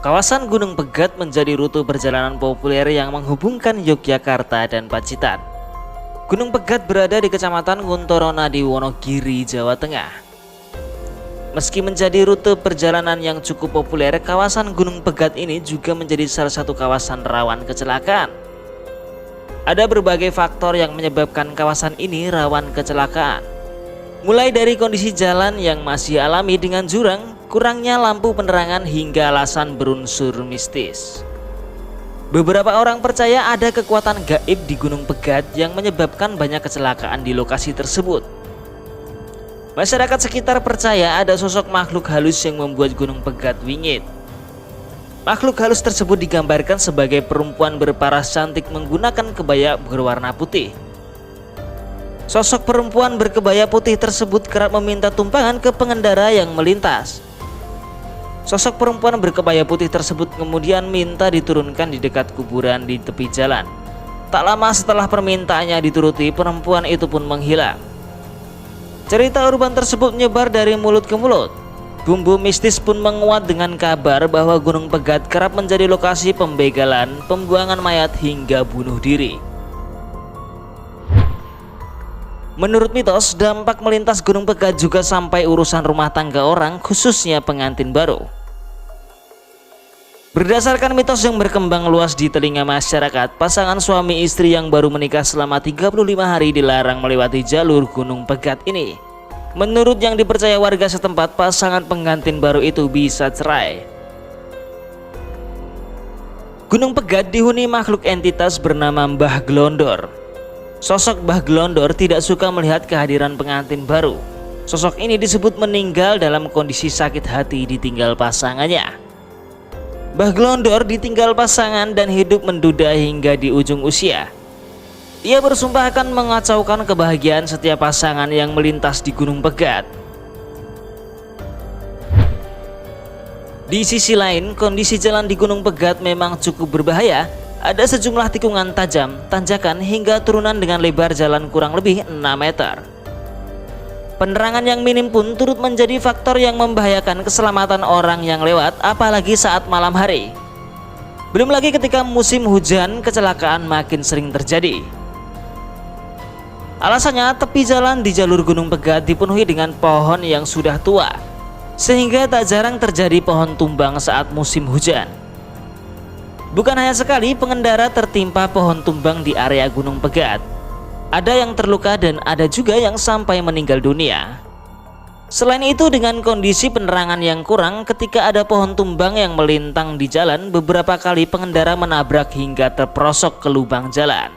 Kawasan Gunung Pegat menjadi rute perjalanan populer yang menghubungkan Yogyakarta dan Pacitan. Gunung Pegat berada di Kecamatan Kuntoronadi, Wonogiri, Jawa Tengah. Meski menjadi rute perjalanan yang cukup populer, kawasan Gunung Pegat ini juga menjadi salah satu kawasan rawan kecelakaan. Ada berbagai faktor yang menyebabkan kawasan ini rawan kecelakaan. Mulai dari kondisi jalan yang masih alami dengan jurang, kurangnya lampu penerangan hingga alasan berunsur mistis. Beberapa orang percaya ada kekuatan gaib di Gunung Pegat yang menyebabkan banyak kecelakaan di lokasi tersebut. Masyarakat sekitar percaya ada sosok makhluk halus yang membuat Gunung Pegat wingit. Makhluk halus tersebut digambarkan sebagai perempuan berparas cantik menggunakan kebaya berwarna putih. Sosok perempuan berkebaya putih tersebut kerap meminta tumpangan ke pengendara yang melintas. Sosok perempuan berkebaya putih tersebut kemudian minta diturunkan di dekat kuburan di tepi jalan. Tak lama setelah permintaannya dituruti, perempuan itu pun menghilang. Cerita urban tersebut menyebar dari mulut ke mulut. Bumbu mistis pun menguat dengan kabar bahwa Gunung Pegat kerap menjadi lokasi pembegalan, pembuangan mayat hingga bunuh diri. Menurut mitos, dampak melintas Gunung Pegat juga sampai urusan rumah tangga orang, khususnya pengantin baru. Berdasarkan mitos yang berkembang luas di telinga masyarakat, pasangan suami istri yang baru menikah selama 35 hari dilarang melewati jalur Gunung Pegat ini. Menurut yang dipercaya warga setempat, pasangan pengantin baru itu bisa cerai. Gunung Pegat dihuni makhluk entitas bernama Mbah Glondor. Sosok Mbah Glondor tidak suka melihat kehadiran pengantin baru. Sosok ini disebut meninggal dalam kondisi sakit hati ditinggal pasangannya. Mbah Glondor ditinggal pasangan dan hidup menduda hingga di ujung usia. Ia bersumpah akan mengacaukan kebahagiaan setiap pasangan yang melintas di Gunung Pegat. Di sisi lain, kondisi jalan di Gunung Pegat memang cukup berbahaya. Ada sejumlah tikungan tajam, tanjakan hingga turunan dengan lebar jalan kurang lebih 6 meter. Penerangan yang minim pun turut menjadi faktor yang membahayakan keselamatan orang yang lewat, apalagi saat malam hari. Belum lagi ketika musim hujan, kecelakaan makin sering terjadi. Alasannya, tepi jalan di jalur Gunung Pegat dipenuhi dengan pohon yang sudah tua, sehingga tak jarang terjadi pohon tumbang saat musim hujan. Bukan hanya sekali pengendara tertimpa pohon tumbang di area Gunung Pegat. Ada yang terluka dan ada juga yang sampai meninggal dunia. Selain itu, dengan kondisi penerangan yang kurang, ketika ada pohon tumbang yang melintang di jalan, beberapa kali pengendara menabrak hingga terperosok ke lubang jalan.